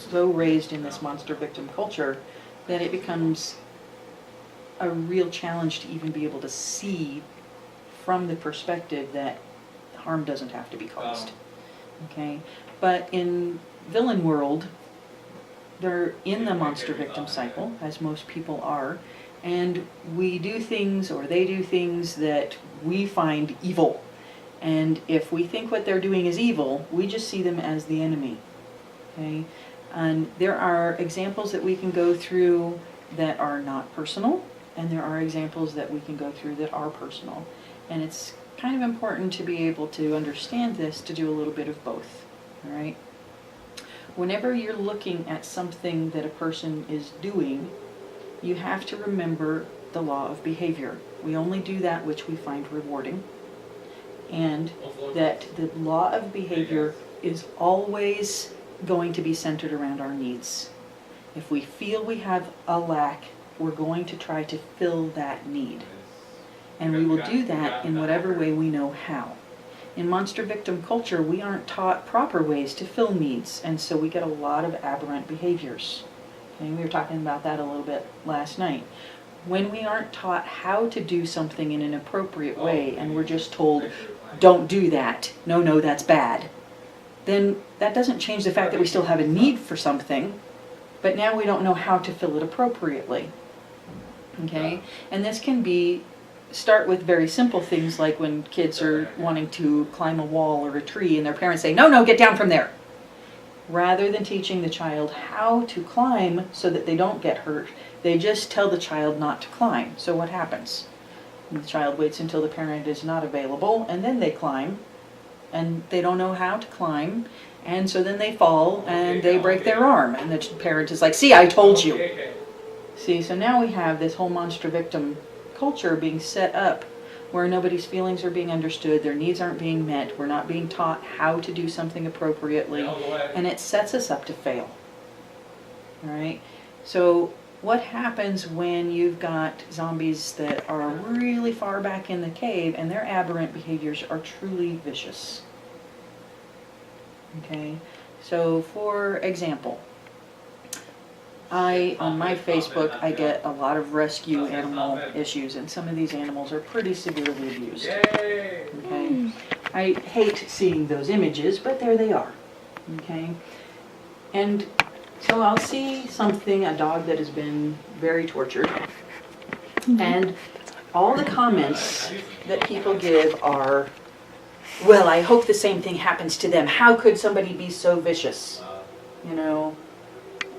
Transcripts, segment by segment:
so raised in this monster victim culture that it becomes a real challenge to even be able to see from the perspective that harm doesn't have to be caused. Okay? But in villain world, they're in the monster victim cycle, as most people are, and we do things, or they do things, that we find evil. And if we think what they're doing is evil, we just see them as the enemy. Okay? And there are examples that we can go through that are not personal, and there are examples that we can go through that are personal. And it's kind of important to be able to understand this, to do a little bit of both. All right? Whenever you're looking at something that a person is doing, you have to remember the law of behavior. We only do that which we find rewarding. And that the law of behavior is always going to be centered around our needs. If we feel we have a lack, we're going to try to fill that need. And we will do that in whatever way we know how. In monster victim culture, we aren't taught proper ways to fill needs, and so we get a lot of aberrant behaviors. Okay, we were talking about that a little bit last night. When we aren't taught how to do something in an appropriate way, and we're just told, don't do that, no, that's bad, then that doesn't change the fact that we still have a need for something, but now we don't know how to fill it appropriately. Okay? And this can start with very simple things, like when kids are wanting to climb a wall or a tree and their parents say, no, get down from there. Rather than teaching the child how to climb so that they don't get hurt, they just tell the child not to climb. So what happens? The child waits until the parent is not available, and then they climb, and they don't know how to climb, and so then they fall and they break their arm, and the parent is like, see, I told you. See, so now we have this whole monster victim culture being set up where nobody's feelings are being understood, their needs aren't being met, we're not being taught how to do something appropriately, and it sets us up to fail. All right? So what happens when you've got zombies that are really far back in the cave and their aberrant behaviors are truly vicious? Okay? So for example, on my Facebook, I get a lot of rescue animal issues, and some of these animals are pretty severely abused. Okay? I hate seeing those images, but there they are. Okay? And so I'll see something, a dog that has been very tortured, and all the comments that people give are, well, I hope the same thing happens to them. How could somebody be so vicious? You know?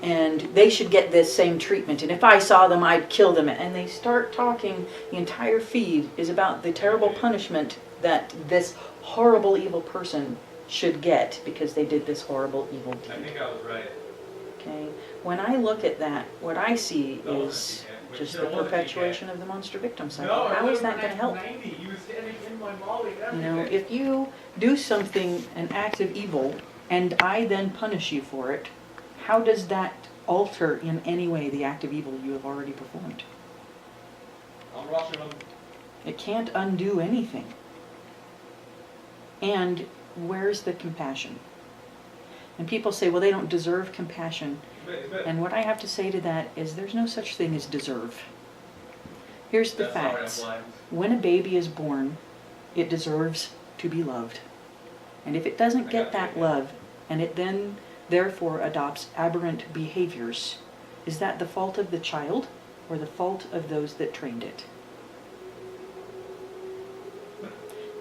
And they should get this same treatment, and if I saw them, I'd kill them. And they start talking, the entire feed is about the terrible punishment that this horrible, evil person should get because they did this horrible, evil deed. I think I was right. Okay? When I look at that, what I see is just the perpetuation of the monster victim cycle. How is that going to help? You know, if you do something, an act of evil, and I then punish you for it, how does that alter in any way the act of evil you have already performed? It can't undo anything. And where's the compassion? And people say, well, they don't deserve compassion. And what I have to say to that is there's no such thing as deserve. Here's the facts. When a baby is born, it deserves to be loved. And if it doesn't get that love, and it then therefore adopts aberrant behaviors, is that the fault of the child or the fault of those that trained it?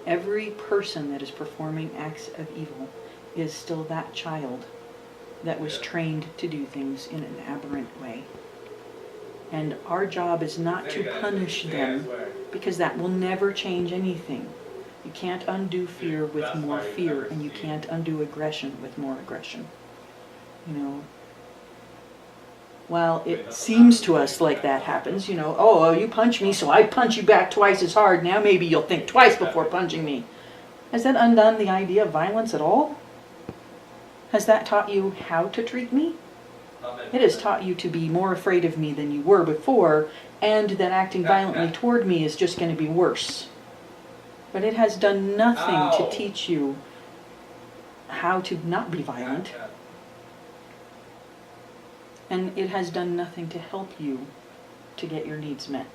Every person that is performing acts of evil is still that child that was trained to do things in an aberrant way. And our job is not to punish them, because that will never change anything. You can't undo fear with more fear, and you can't undo aggression with more aggression. You know, while it seems to us like that happens, you know, oh, you punch me, so I punch you back twice as hard, now maybe you'll think twice before punching me. Has that undone the idea of violence at all? Has that taught you how to treat me? It has taught you to be more afraid of me than you were before, and that acting violently toward me is just going to be worse. But it has done nothing to teach you how to not be violent. And it has done nothing to help you to get your needs met.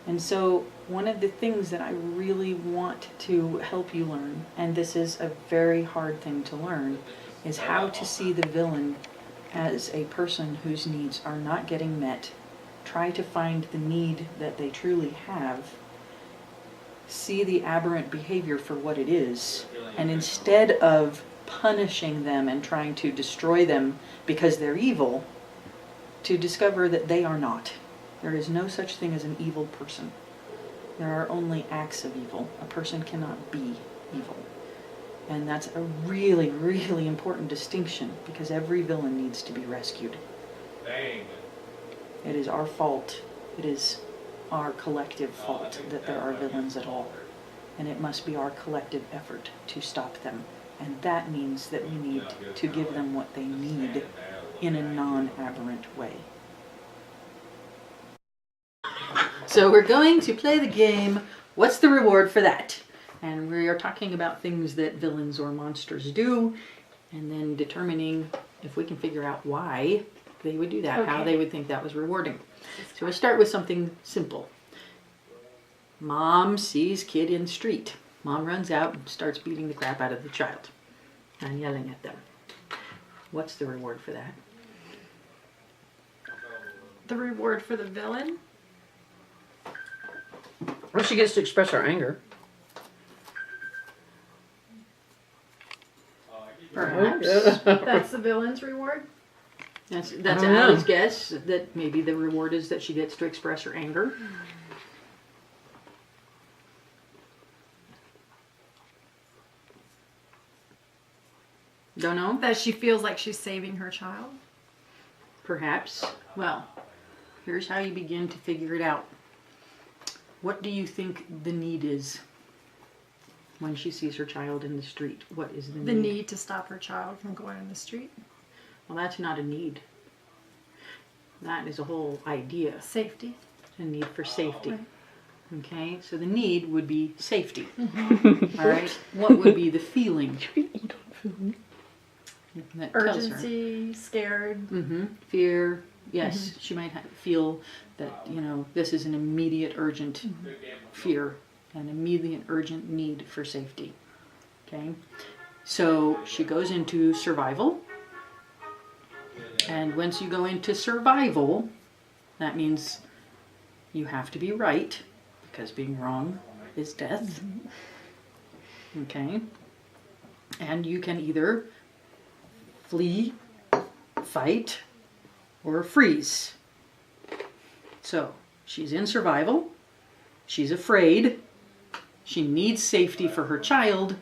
And so one of the things that I really want to help you learn, and this is a very hard thing to learn, is how to see the villain as a person whose needs are not getting met. Try to find the need that they truly have. See the aberrant behavior for what it is. And instead of punishing them and trying to destroy them because they're evil, to discover that they are not. There is no such thing as an evil person. There are only acts of evil. A person cannot be evil. And that's a really, really important distinction, because every villain needs to be rescued. Dang. It is our fault. It is our collective fault that there are villains at all. And it must be our collective effort to stop them. And that means that we need to give them what they need in a non-aberrant way. So we're going to play the game, What's the Reward for That? And we are talking about things that villains or monsters do, and then determining if we can figure out why they would do that, okay, how they would think that was rewarding. So we'll start with something simple. Mom sees kid in street. Mom runs out and starts beating the crap out of the child and yelling at them. What's the reward for that? The reward for the villain? Well, she gets to express her anger. Perhaps. That's the villain's reward? That's Allie's guess, that maybe the reward is that she gets to express her anger. Don't know? That she feels like she's saving her child? Perhaps. Well, here's how you begin to figure it out. What do you think the need is when she sees her child in the street? What is the need? The need to stop her child from going in the street? Well, that's not a need. That is a whole idea. Safety. A need for safety. Right. Okay, so the need would be safety. Mm-hmm. All right, what would be the feeling? That urgency, scared. Mm-hmm. Fear. Yes, mm-hmm. She might feel that, this is an immediate, urgent mm-hmm. fear, an immediate, urgent need for safety. Okay, so she goes into survival. And once you go into survival, that means you have to be right, because being wrong is death. Mm-hmm. Okay, and you can either flee, fight, or freeze. So she's in survival, she's afraid, she needs safety for her child.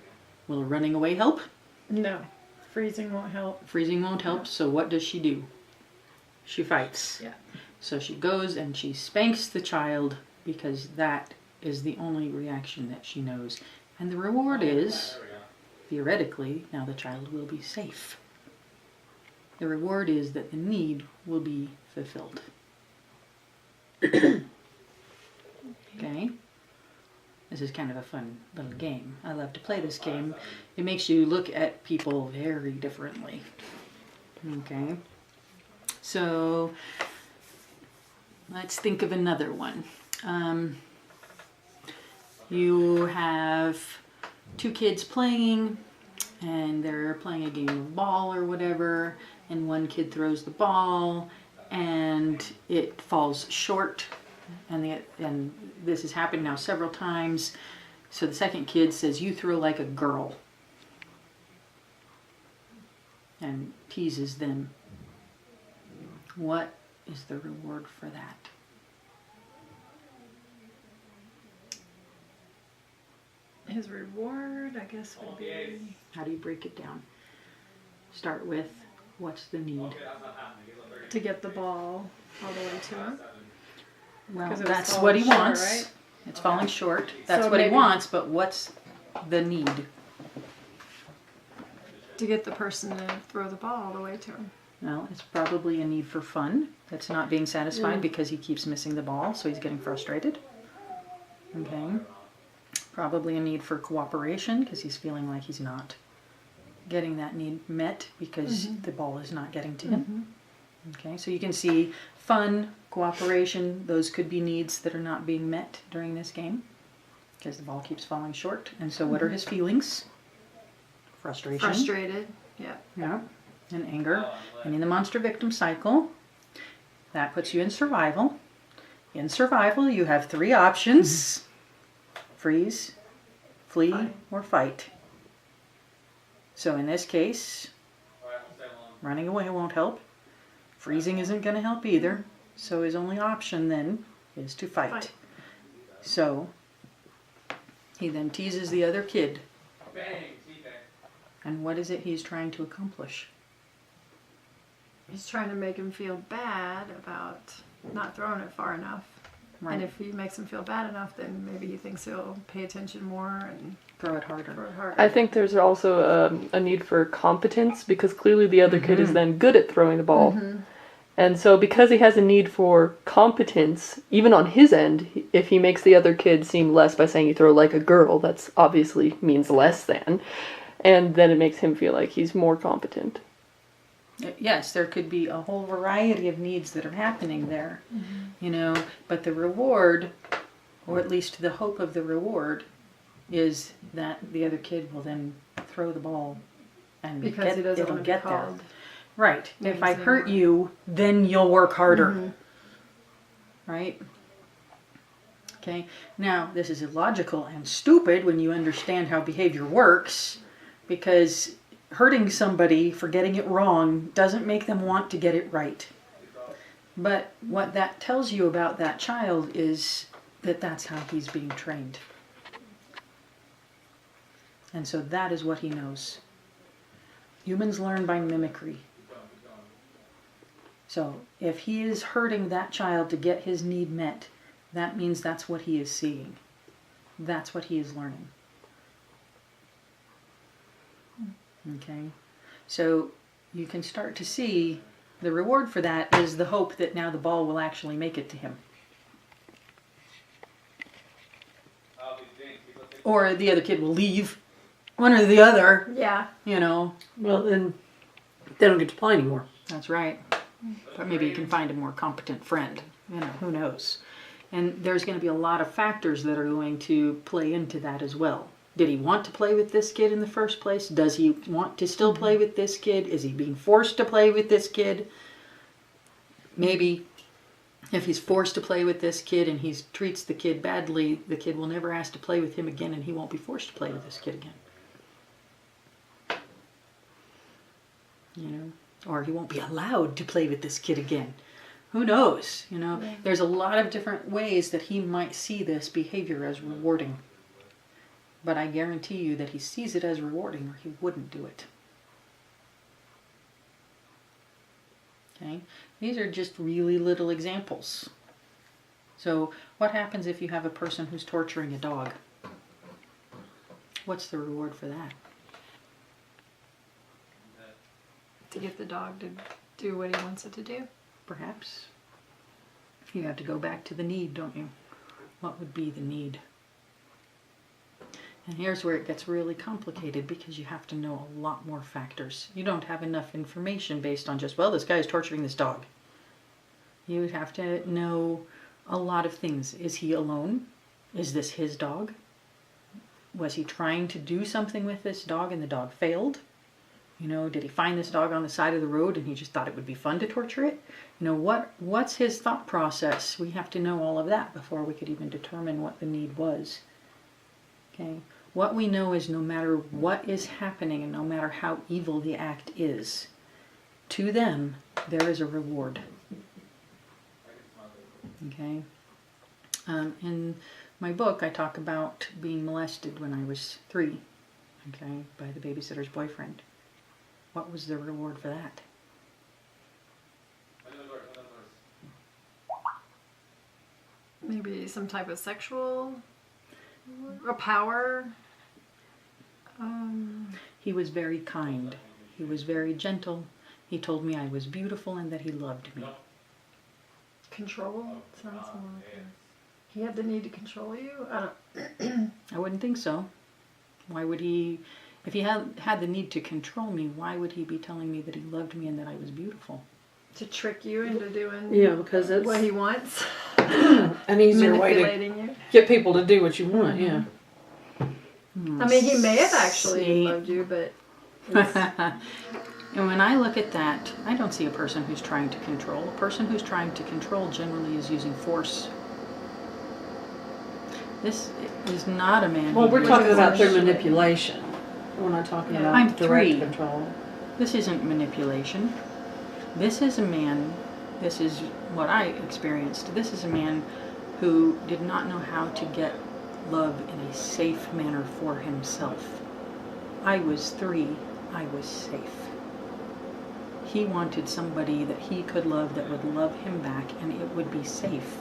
Will running away help? No, freezing won't help. Freezing won't help, so what does she do? She fights. Yeah. So she goes and she spanks the child, because that is the only reaction that she knows. And the reward is, theoretically, now the child will be safe. The reward is that the need will be fulfilled. Okay? This is kind of a fun little game. I love to play this game. It makes you look at people very differently. Okay? So, let's think of another one. You have two kids playing, and they're playing a game of ball or whatever, and one kid throws the ball and it falls short, and this has happened now several times. So the second kid says, "You throw like a girl," and teases them. What is the reward for that? His reward, I guess, would be... How do you break it down? Start with, what's the need? To get the ball all the way to him. Well, that's what he wants. Right? It's falling short. That's so what he wants, but what's the need? To get the person to throw the ball all the way to him. Well, it's probably a need for fun that's not being satisfied because he keeps missing the ball, so he's getting frustrated. Okay. Probably a need for cooperation because he's feeling like he's not getting that need met because the ball is not getting to him. Okay, so you can see fun, cooperation, those could be needs that are not being met during this game because the ball keeps falling short. And so what are his feelings? Frustration. Frustrated. Yeah. Yeah, and anger. And in the monster victim cycle, that puts you in survival. In survival, you have 3 options. Freeze, flee, Fight. or fight. So in this case, running away won't help. Freezing isn't going to help either. So his only option then is to fight. So he then teases the other kid. And what is it he's trying to accomplish? He's trying to make him feel bad about not throwing it far enough. Right. And if he makes him feel bad enough, then maybe he thinks he'll pay attention more and Throw it harder. throw it harder. I think there's also a need for competence because clearly the other kid is then good at throwing the ball. And so because he has a need for competence, even on his end, if he makes the other kid seem less by saying you throw like a girl, that's obviously means less than. And then it makes him feel like he's more competent. Yes, there could be a whole variety of needs that are happening there, you know, but the reward, or at least the hope of the reward, is that the other kid will then throw the ball and Because he doesn't it'll want to be get there. called. Right. names If I hurt anymore. you, then you'll work harder. Right? Okay. Now, this is illogical and stupid when you understand how behavior works, because hurting somebody for getting it wrong doesn't make them want to get it right. But what that tells you about that child is that that's how he's being trained. And so that is what he knows. Humans learn by mimicry. So if he is hurting that child to get his need met, that means that's what he is seeing. That's what he is learning. Okay? So you can start to see the reward for that is the hope that now the ball will actually make it to him. Or the other kid will leave. One or the other, Yeah. you know. Well, then they don't get to play anymore. That's right. But maybe you can find a more competent friend. You know, who knows? And there's going to be a lot of factors that are going to play into that as well. Did he want to play with this kid in the first place? Does he want to still play with this kid? Is he being forced to play with this kid? Maybe if he's forced to play with this kid and he treats the kid badly, the kid will never ask to play with him again and he won't be forced to play with this kid again. You know, or he won't be allowed to play with this kid again. Who knows? You know, there's a lot of different ways that he might see this behavior as rewarding. But I guarantee you that he sees it as rewarding or he wouldn't do it. Okay? These are just really little examples. So what happens if you have a person who's torturing a dog? What's the reward for that? To get the dog to do what he wants it to do. Perhaps. You have to go back to the need, don't you? What would be the need? And here's where it gets really complicated because you have to know a lot more factors. You don't have enough information based on just, well, this guy is torturing this dog. You would have to know a lot of things. Is he alone? Is this his dog? Was he trying to do something with this dog and the dog failed? You know, did he find this dog on the side of the road and he just thought it would be fun to torture it? You know, what's his thought process? We have to know all of that before we could even determine what the need was. Okay? What we know is no matter what is happening and no matter how evil the act is, to them, there is a reward. Okay? In my book, I talk about being molested when I was 3, okay, by the babysitter's boyfriend. What was the reward for that? Maybe some type of sexual or power. He was very kind. He was very gentle. He told me I was beautiful and that he loved me. Control? Sounds more like this. He had the need to control you? I wouldn't think so. Why would he? If he had the need to control me, why would he be telling me that he loved me and that I was beautiful? To trick you into doing Yeah, because it's what he wants. an easier way to Manipulating you. get people to do what you want. Yeah. I mean, he may have actually See. loved you, but And when I look at that, I don't see a person who's trying to control. A person who's trying to control generally is using force. This is not a man. Well, who we're uses talking about force. through manipulation. We're not talking Yeah. about I'm direct 3. control. This isn't manipulation. This is a man, this is what I experienced. This is a man who did not know how to get love in a safe manner for himself. I was 3, I was safe. He wanted somebody that he could love that would love him back, and it would be safe.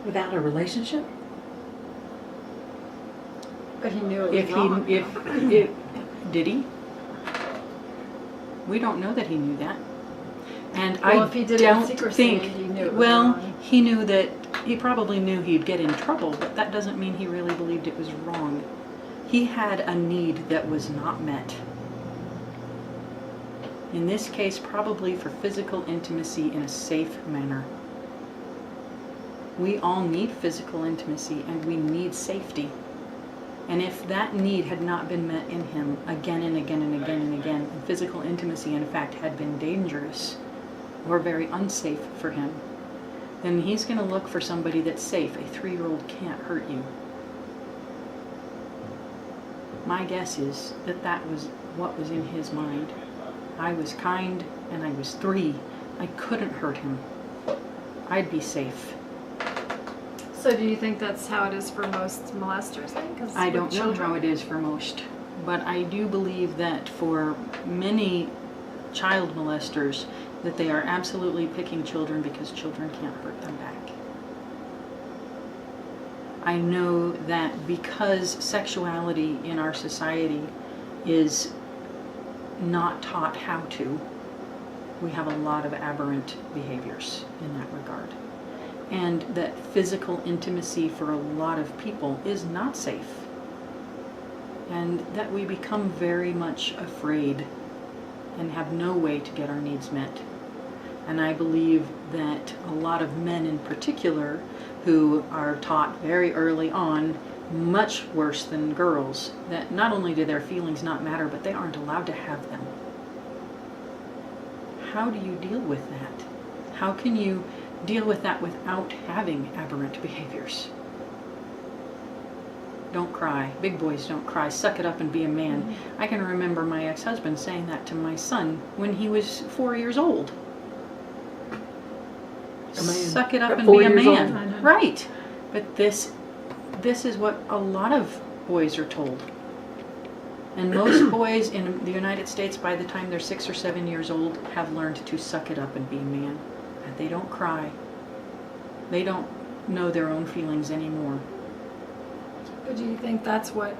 Without a relationship? but he knew it was If wrong. if did he? We don't know that he knew that. And Well, I if he did it in don't secrecy, think, he knew it was well, wrong. he knew that, he probably knew he'd get in trouble, but that doesn't mean he really believed it was wrong. He had a need that was not met. In this case, probably for physical intimacy in a safe manner. We all need physical intimacy and we need safety. And if that need had not been met in him again and again and again and again, and physical intimacy in fact had been dangerous or very unsafe for him, then he's going to look for somebody that's safe. A 3-year-old can't hurt you. My guess is that that was what was in his mind. I was kind and I was 3. I couldn't hurt him. I'd be safe. So do you think that's how it is for most molesters then? 'Cause I with don't know children- how it is for most, but I do believe that for many child molesters, that they are absolutely picking children because children can't hurt them back. I know that because sexuality in our society is not taught how to, we have a lot of aberrant behaviors in that regard. And that physical intimacy for a lot of people is not safe. And that we become very much afraid and have no way to get our needs met. And I believe that a lot of men in particular who are taught very early on, much worse than girls, that not only do their feelings not matter, but they aren't allowed to have them. How do you deal with that? How can you deal with that without having aberrant behaviors? Don't cry. Big boys don't cry. Suck it up and be a man. I can remember my ex-husband saying that to my son when he was 4 years old. A man. Suck it up At and 4 be a years man. old. Right. But this is what a lot of boys are told. And most boys in the United States, by the time they're 6 or 7 years old, have learned to suck it up and be a man. And they don't cry. They don't know their own feelings anymore. But do you think that's what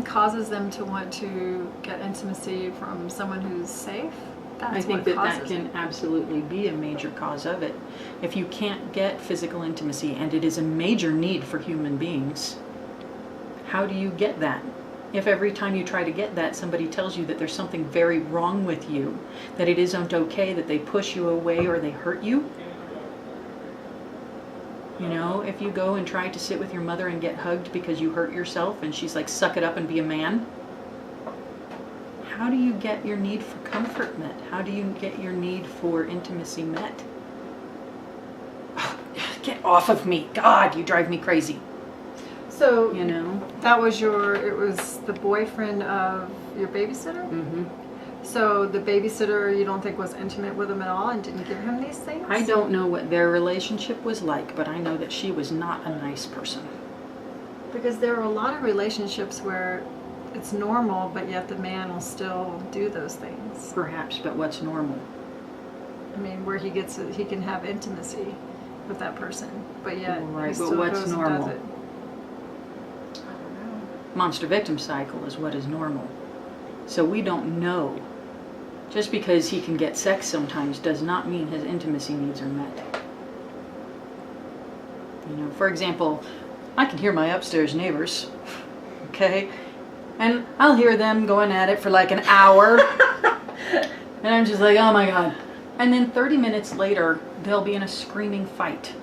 causes them to want to get intimacy from someone who's safe? That's I think what that causes can it. absolutely be a major cause of it. If you can't get physical intimacy, and it is a major need for human beings, how do you get that? If every time you try to get that, somebody tells you that there's something very wrong with you, that it isn't okay, that they push you away or they hurt you. You know, if you go and try to sit with your mother and get hugged because you hurt yourself and she's like, suck it up and be a man. How do you get your need for comfort met? How do you get your need for intimacy met? Get off of me. God, you drive me crazy. So You know? that was it was the boyfriend of your babysitter? Mm-hmm. So the babysitter you don't think was intimate with him at all and didn't give him these things? I don't know what their relationship was like, but I know that she was not a nice person. Because there are a lot of relationships where it's normal, but yet the man will still do those things. Perhaps, but what's normal? I mean, where he can have intimacy with that person, but yet Right, he but still what's goes normal? and does it. I don't know. Monster victim cycle is what is normal. So we don't know. Just because he can get sex sometimes does not mean his intimacy needs are met. You know, for example, I can hear my upstairs neighbors, okay? And I'll hear them going at it for like an hour. And I'm just like, oh my God. And then 30 minutes later, they'll be in a screaming fight.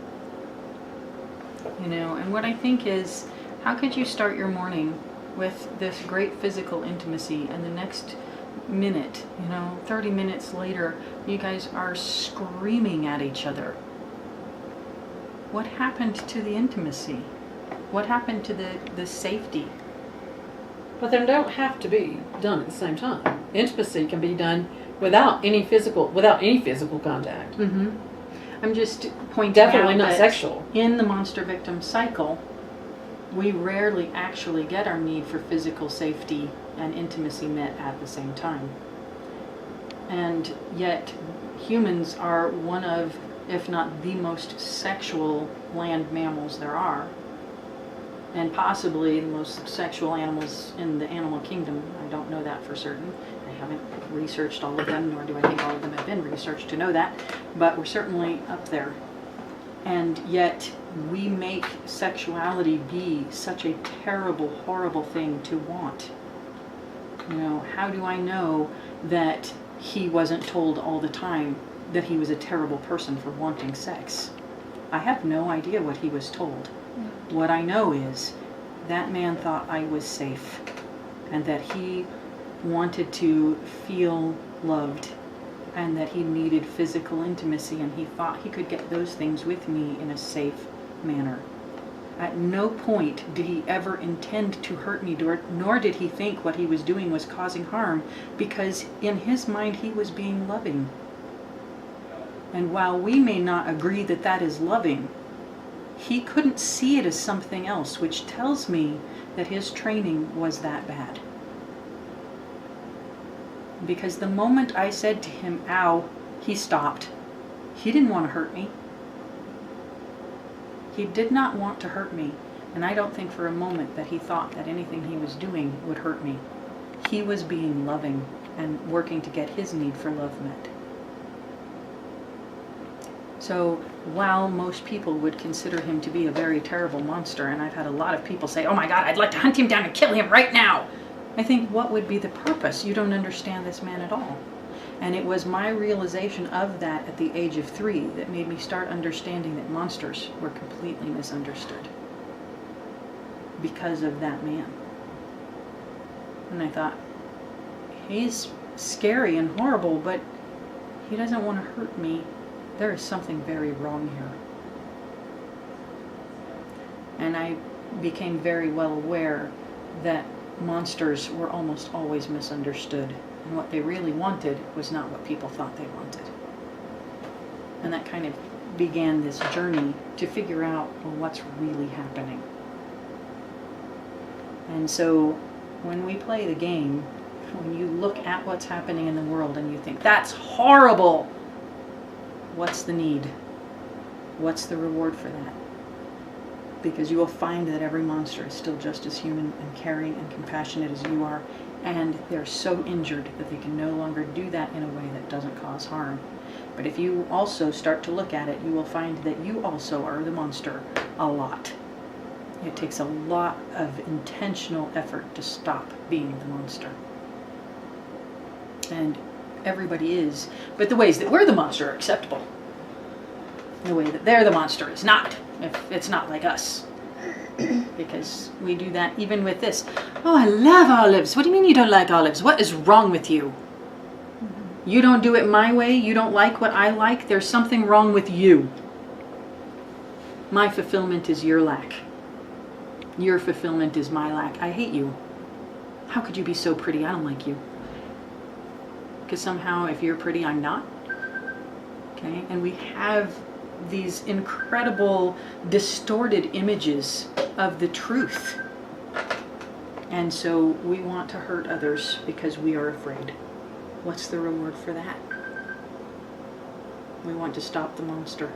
You know, and what I think is, how could you start your morning with this great physical intimacy and the next minute, 30 minutes later, you guys are screaming at each other? What happened to the intimacy? What happened to the safety? But they don't have to be done at the same time. Intimacy can be done without any physical contact. Mm-hmm. I'm just pointing Definitely out not that sexual. in the monster victim cycle, we rarely actually get our need for physical safety and intimacy met at the same time. And yet, humans are one of, if not the most sexual land mammals there are. And possibly the most sexual animals in the animal kingdom. I don't know that for certain. I haven't researched all of them, nor do I think all of them have been researched to know that. But we're certainly up there. And yet, we make sexuality be such a terrible, horrible thing to want. How do I know that he wasn't told all the time that he was a terrible person for wanting sex? I have no idea what he was told. What I know is that man thought I was safe and that he wanted to feel loved and that he needed physical intimacy, and he thought he could get those things with me in a safe manner. At no point did he ever intend to hurt me, nor did he think what he was doing was causing harm, because in his mind he was being loving. And while we may not agree that that is loving, he couldn't see it as something else, which tells me that his training was that bad. Because the moment I said to him, ow, he stopped. He didn't want to hurt me. He did not want to hurt me, and I don't think for a moment that he thought that anything he was doing would hurt me. He was being loving and working to get his need for love met. So while most people would consider him to be a very terrible monster, and I've had a lot of people say, oh my God, I'd like to hunt him down and kill him right now, I think, what would be the purpose? You don't understand this man at all. And it was my realization of that at the age of 3 that made me start understanding that monsters were completely misunderstood because of that man. And I thought, he's scary and horrible, but he doesn't want to hurt me. There is something very wrong here. And I became very well aware that monsters were almost always misunderstood. And what they really wanted was not what people thought they wanted. And that kind of began this journey to figure out, well, what's really happening. And so when we play the game, when you look at what's happening in the world and you think, that's horrible, what's the need? What's the reward for that? Because you will find that every monster is still just as human and caring and compassionate as you are, and they're so injured that they can no longer do that in a way that doesn't cause harm. But if you also start to look at it, you will find that you also are the monster a lot. It takes a lot of intentional effort to stop being the monster. And everybody is, but the ways that we're the monster are acceptable. The way that they're the monster is not, if it's not like us. Because we do that even with this. Oh, I love olives. What do you mean you don't like olives? What is wrong with you? You don't do it my way. You don't like what I like. There's something wrong with you. My fulfillment is your lack. Your fulfillment is my lack. I hate you. How could you be so pretty? I don't like you. Because somehow if you're pretty, I'm not. Okay? And we have these incredible distorted images of the truth. And so we want to hurt others because we are afraid. What's the reward for that? We want to stop the monster.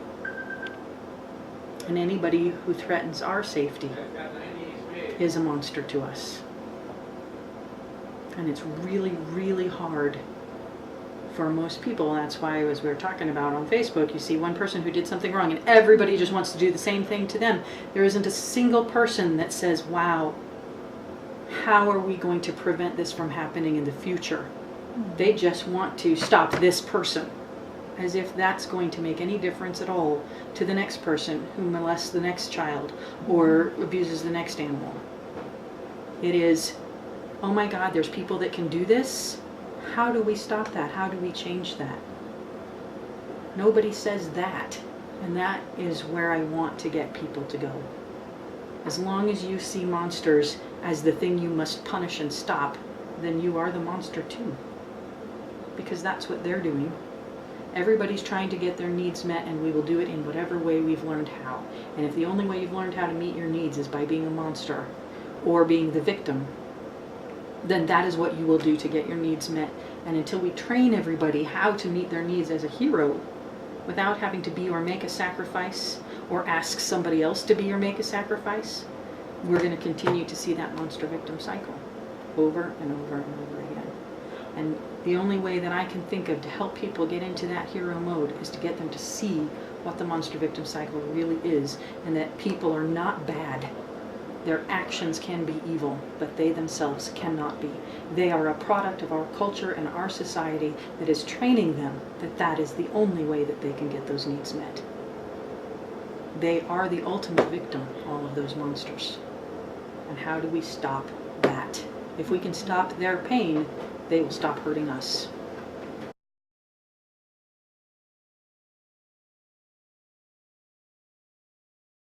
And anybody who threatens our safety is a monster to us. And it's really, really hard for most people. That's why, as we were talking about on Facebook, you see one person who did something wrong and everybody just wants to do the same thing to them. There isn't a single person that says, wow, how are we going to prevent this from happening in the future? They just want to stop this person, as if that's going to make any difference at all to the next person who molests the next child or abuses the next animal. It is, oh my God, there's people that can do this. How do we stop that? How do we change that? Nobody says that. And that is where I want to get people to go. As long as you see monsters as the thing you must punish and stop, then you are the monster too. Because that's what they're doing. Everybody's trying to get their needs met, and we will do it in whatever way we've learned how. And if the only way you've learned how to meet your needs is by being a monster or being the victim, then that is what you will do to get your needs met. And until we train everybody how to meet their needs as a hero, without having to be or make a sacrifice, or ask somebody else to be or make a sacrifice, we're going to continue to see that monster victim cycle over and over and over again. And the only way that I can think of to help people get into that hero mode is to get them to see what the monster victim cycle really is, and that people are not bad. Their actions can be evil, but they themselves cannot be. They are a product of our culture and our society that is training them that that is the only way that they can get those needs met. They are the ultimate victim, all of those monsters. And how do we stop that? If we can stop their pain, they will stop hurting us.